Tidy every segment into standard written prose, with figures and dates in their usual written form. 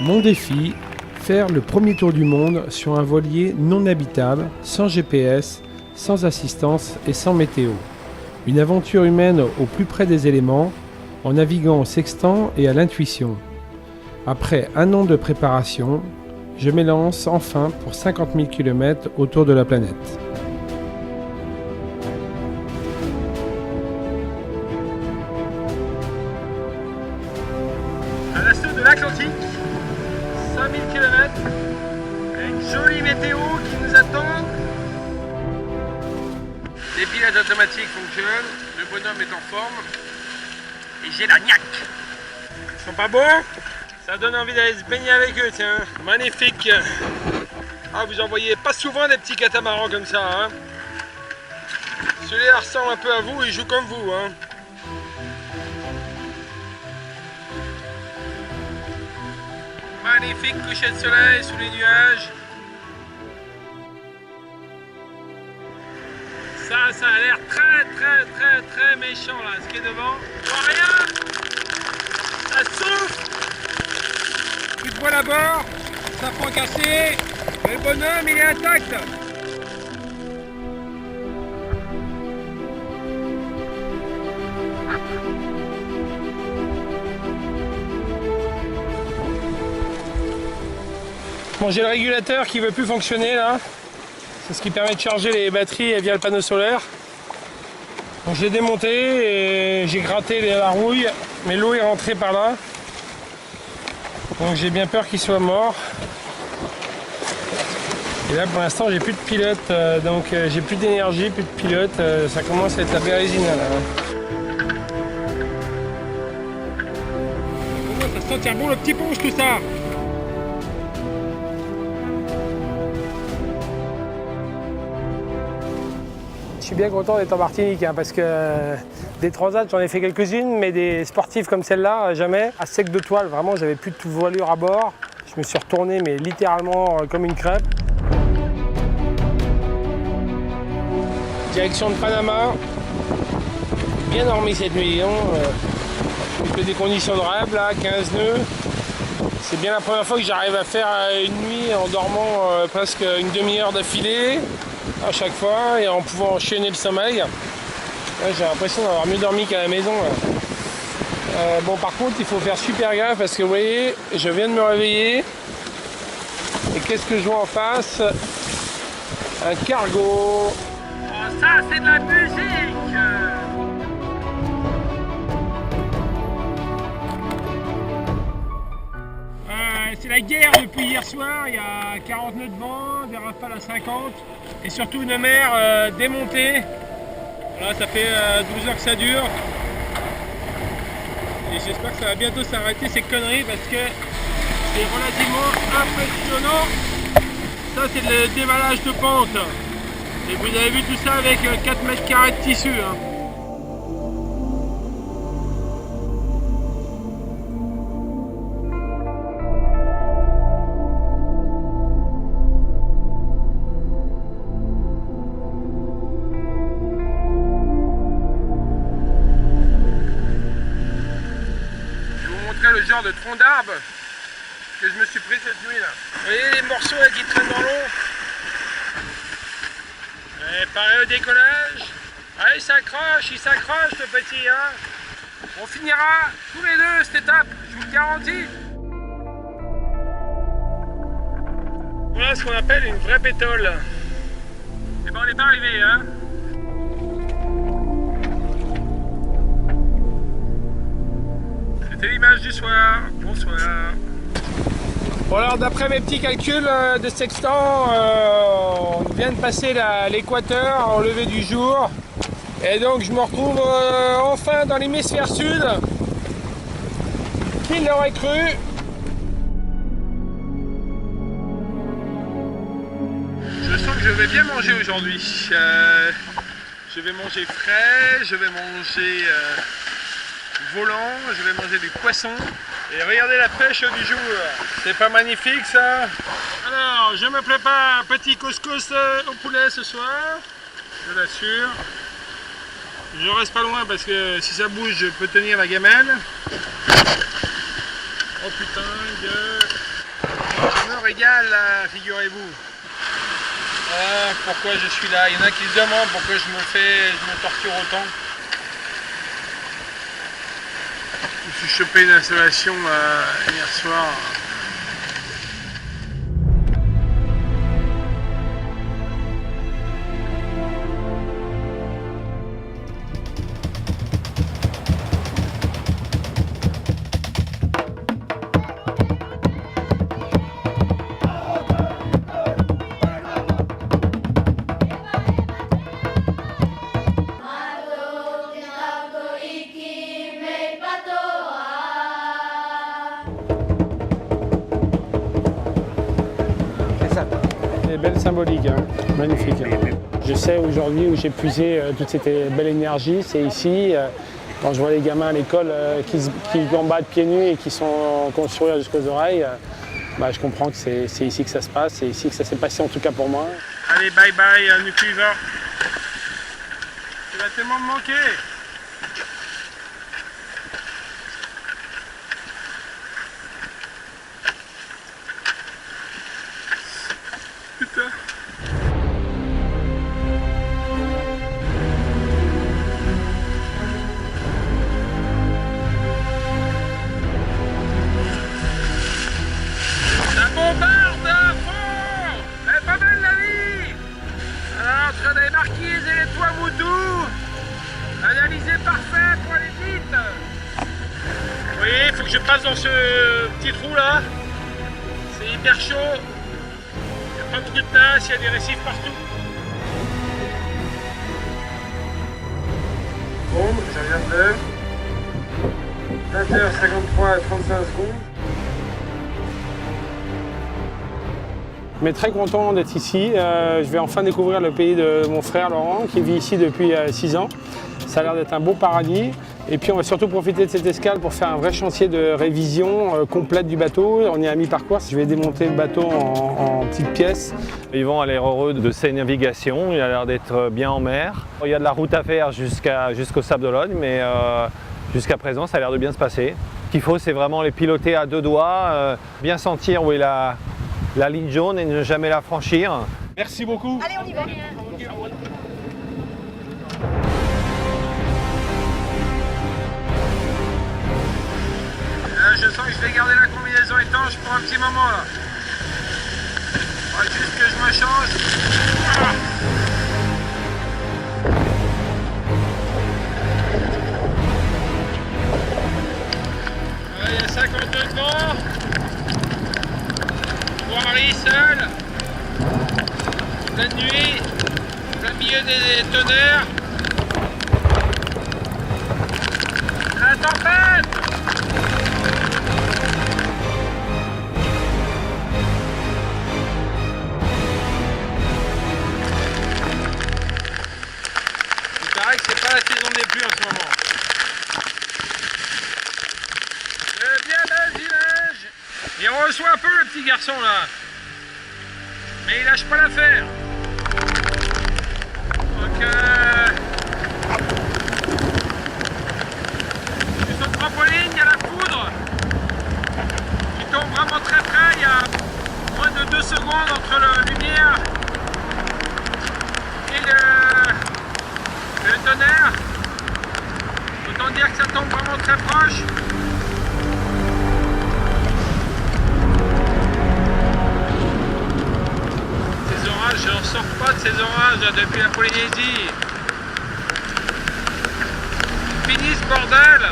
Mon défi, faire le premier tour du monde sur un voilier non habitable, sans GPS, sans assistance et sans météo. Une aventure humaine au plus près des éléments, en naviguant au sextant et à l'intuition. Après un an de préparation, je m'élance enfin pour 50 000 km autour de la planète. À l'assaut de l'Atlantique, 5000 km, une jolie météo qui nous attend. Les pilotes automatiques fonctionnent, le bonhomme est en forme et j'ai la niaque. Ils sont pas beaux? Ça donne envie d'aller se baigner avec eux, tiens. Magnifique. Ah, vous en voyez pas souvent des petits catamarans comme ça, hein. Celui-là ressemble un peu à vous, il joue comme vous, hein. Magnifique coucher de soleil sous les nuages. Ça a l'air très méchant là, ce qui est devant. On voit rien. Ça souffle. Plus de voile à bord, ça prend cassé. Le bonhomme il est intact. Bon, j'ai le régulateur qui veut plus fonctionner là. C'est ce qui permet de charger les batteries via le panneau solaire. Donc je l'ai démonté et j'ai gratté la rouille, mais l'eau est rentrée par là. Donc j'ai bien peur qu'il soit mort. Et là pour l'instant j'ai plus de pilote, donc j'ai plus d'énergie, plus de pilote. Ça commence à être la bérésina là. Ça sent tiens bon le petit ponche tout ça. Je suis bien content d'être en Martinique hein, parce que des transats j'en ai fait quelques-unes, mais des sportives comme celle-là, jamais. À sec de toile, vraiment j'avais plus de toute voilure à bord. Je me suis retourné mais littéralement comme une crêpe. Direction de Panama. Bien dormi cette nuit. Il fait des conditions de rêve là, 15 nœuds. C'est bien la première fois que j'arrive à faire une nuit en dormant presque une demi-heure d'affilée. À chaque fois et en pouvant enchaîner le sommeil. Ouais, j'ai l'impression d'avoir mieux dormi qu'à la maison. Bon par contre il faut faire super gaffe parce que vous voyez je viens de me réveiller et qu'est-ce que je vois en face? Un cargo. Oh, ça c'est de la musique. C'est la guerre depuis hier soir, il y a 40 nœuds de vent, des rafales à 50 et surtout une mer démontée. Voilà, ça fait 12 heures que ça dure et j'espère que ça va bientôt s'arrêter ces conneries parce que c'est relativement impressionnant. Ça c'est le dévalage de pente et vous avez vu tout ça avec 4 mètres carrés de tissu hein. Le genre de tronc d'arbre que je me suis pris cette nuit là. Vous voyez les morceaux là qui traînent dans l'eau. Pareil au décollage. Ah, il s'accroche le petit hein. On finira tous les deux cette étape, je vous le garantis. Voilà ce qu'on appelle une vraie pétole. Et ben on n'est pas arrivé hein. C'est l'image du soir. Bonsoir. Bon alors d'après mes petits calculs de sextant, on vient de passer l'équateur en lever du jour. Et donc je me retrouve enfin dans l'hémisphère sud. Qui l'aurait cru? Je sens que je vais bien manger aujourd'hui. Je vais manger frais, je vais manger volant, je vais manger du poisson et regardez la pêche du jour, c'est pas magnifique ça? Alors je me prépare un petit couscous au poulet ce soir, je l'assure. Je reste pas loin parce que si ça bouge je peux tenir la gamelle. Oh putain, régal, figurez-vous. Pourquoi je suis là? Il y en a qui se demandent pourquoi je me torture autant. Je me suis chopé une installation hier soir. Belle symbolique, hein. Magnifique. Je sais aujourd'hui où j'ai puisé toute cette belle énergie, c'est ici. Quand je vois les gamins à l'école qui combattent pieds nus et qui ont le sourire jusqu'aux oreilles, je comprends que c'est ici que ça se passe, c'est ici que ça s'est passé en tout cas pour moi. Allez, bye bye, Nukuiva. Tu vas tellement me manquer. Putain. Ça bombarde à fond. Elle est pas mal la vie. Alors, entre les marquises et les toits Voodoo, analysé parfait pour aller vite. Vous voyez, il faut que je passe dans ce petit trou là. C'est hyper chaud. Pas beaucoup de place, il y a des récifs partout. Bon, ça vient de 20h53 à 35 secondes. Mais très content d'être ici. Je vais enfin découvrir le pays de mon frère Laurent qui vit ici depuis 6 ans. Ça a l'air d'être un beau paradis. Et puis on va surtout profiter de cette escale pour faire un vrai chantier de révision complète du bateau. On est à mi-parcours. Je vais démonter le bateau en petites pièces. Yvan a l'air heureux de ses navigations. Il a l'air d'être bien en mer. Il y a de la route à faire jusqu'au Sable d'Olonne, mais jusqu'à présent, ça a l'air de bien se passer. Ce qu'il faut, c'est vraiment les piloter à 2 doigts, bien sentir où est la ligne jaune et ne jamais la franchir. Merci beaucoup. Allez, on y va. Je sens que je vais garder la combinaison étanche pour un petit moment là. Il faudra juste que je me change. Il y a 52 devant. Voirie seule. Pleine nuit. Plein milieu des tonnerres. La tempête. C'est pas la saison des pluies en ce moment. Bien belles images. Il reçoit un peu le petit garçon là. Mais il lâche pas l'affaire. Donc sur son trampoline, il y a la poudre. Il tombe vraiment très près, il y a moins de 2 secondes entre la lumière et le tonnerre. Autant dire que ça tombe vraiment très proche. Ces orages, je n'en sors pas de ces orages là, depuis la Polynésie. Fini ce bordel.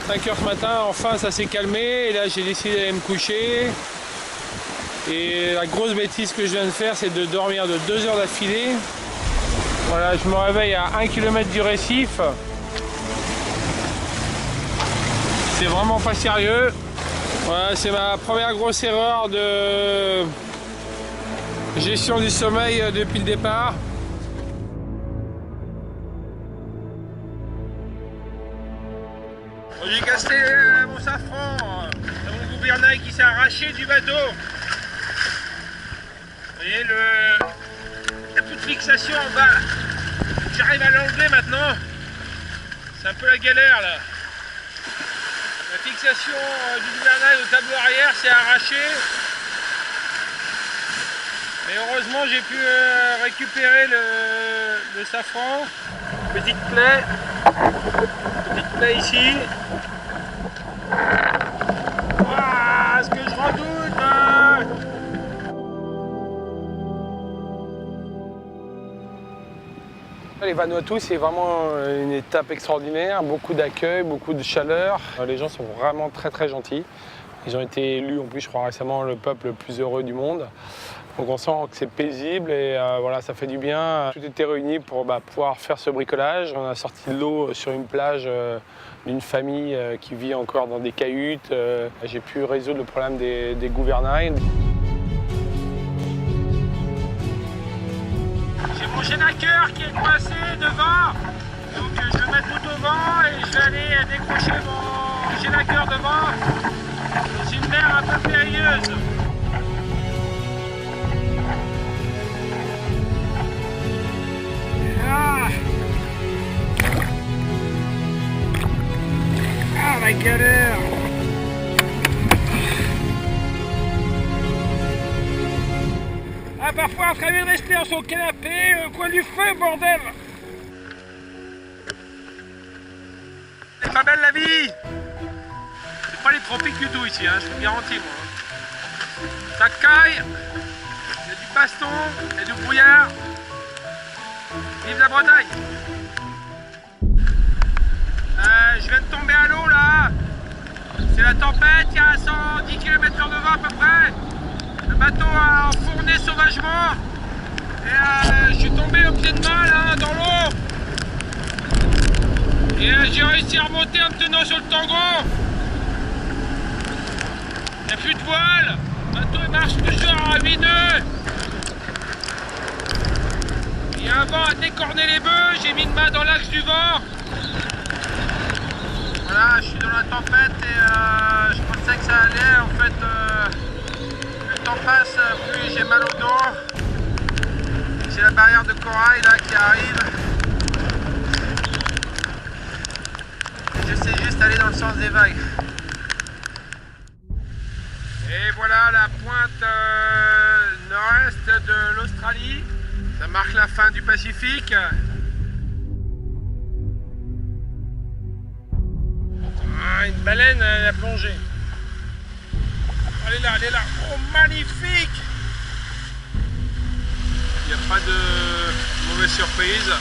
5 h ce matin, enfin ça s'est calmé et là j'ai décidé d'aller me coucher. Et la grosse bêtise que je viens de faire, c'est de dormir de 2 heures d'affilée. Voilà, je me réveille à 1 km du récif. C'est vraiment pas sérieux. Voilà, c'est ma première grosse erreur de gestion du sommeil depuis le départ. J'ai cassé mon safran, mon gouvernail qui s'est arraché du bateau. Vous voyez, la toute fixation en bas, j'arrive à l'enlever maintenant. C'est un peu la galère là. Il va fixation du gouvernail au tableau arrière s'est arrachée. Mais heureusement j'ai pu récupérer le safran. Petite plaie ici. Ouah, ce que je redoute Les Vanuatu, c'est vraiment une étape extraordinaire, beaucoup d'accueil, beaucoup de chaleur. Les gens sont vraiment très très gentils. Ils ont été élus en plus, je crois récemment, le peuple le plus heureux du monde. Donc on sent que c'est paisible et voilà, ça fait du bien. Tout était réuni pour pouvoir faire ce bricolage. On a sorti de l'eau sur une plage d'une famille qui vit encore dans des cahutes. J'ai pu résoudre le problème des gouvernails. J'ai mon génaqueur qui est coincé devant. Donc je vais mettre tout devant et je vais aller décrocher mon génaqueur devant. C'est une mer un peu périlleuse. Ah la galère! Ah parfois on travaille de rester sur le canapé au coin du feu, bordel! C'est pas belle la vie! C'est pas les tropiques du tout ici, hein, je vous garantis moi. Ça caille, il y a du baston, il y a du brouillard. Vive la Bretagne! Je viens de tomber à l'eau là. C'est la tempête, il y a 110 km/h de vent à peu près. Le bateau a enfourné sauvagement. Et je suis tombé au pied de main là dans l'eau. Et j'ai réussi à remonter en me tenant sur le tango. Il n'y a plus de voile. Le bateau il marche toujours à 8 nœuds. Il y a un vent à décorner les bœufs. J'ai mis une main dans l'axe du vent. Voilà, je suis dans la tempête et je pensais que ça allait. En fait, plus le temps passe, plus j'ai mal au dos. J'ai la barrière de corail là qui arrive. Je sais juste aller dans le sens des vagues. Et voilà la pointe nord-est de l'Australie. Ça marque la fin du Pacifique. Une baleine, elle a plongé. Elle est là. Oh, magnifique! Il n'y a pas de mauvaise surprise.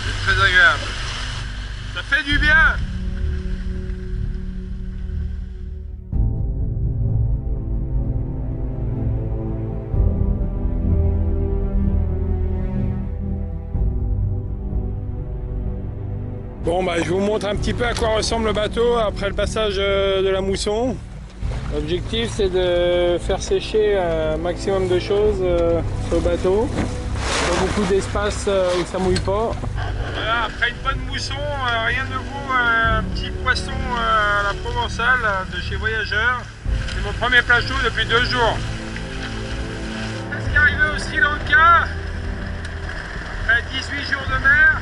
C'est très agréable. Ça fait du bien! Bon je vous montre un petit peu à quoi ressemble le bateau après le passage de la mousson. L'objectif c'est de faire sécher un maximum de choses sur le bateau. Pas beaucoup d'espace où ça mouille pas. Voilà, après une bonne mousson, rien ne vaut un petit poisson à la provençale de chez Voyageurs. C'est mon premier plat chaud depuis 2 jours. Ce qui est arrivé au Sri Lanka, après 18 jours de mer.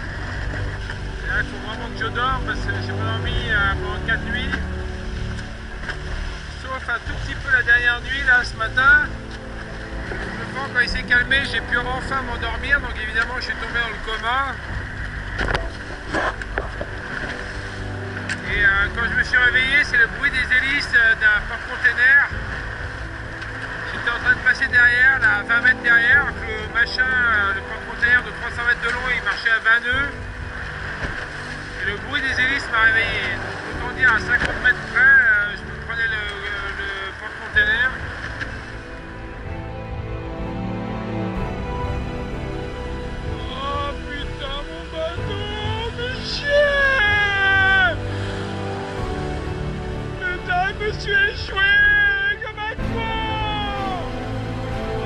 Là, il faut vraiment que je dorme parce que j'ai pas dormi pendant 4 nuits. Sauf un tout petit peu la dernière nuit, là, ce matin. Le vent, quand il s'est calmé, j'ai pu enfin m'endormir. Donc évidemment, je suis tombé dans le coma. Et quand je me suis réveillé, c'est le bruit des hélices d'un porte-container. J'étais en train de passer derrière, là, à 20 mètres derrière. Le machin, le porte-container de 300 mètres de long, il marchait à 20 nœuds. Le bruit des hélices m'a réveillé. Donc, autant dire à 50 mètres près, je me prenais le porte-container. Oh putain, mon bateau, mais chien! Putain, je me suis échoué comme un con!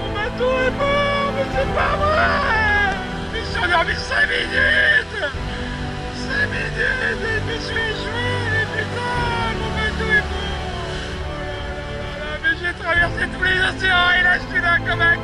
Mon bateau est mort, mais c'est pas vrai! Je me suis endormi 5 minutes! Je me suis échoué, putain, mon bateau est mort. Oh là là là là, mais j'ai traversé tous les océans et là je suis là comme un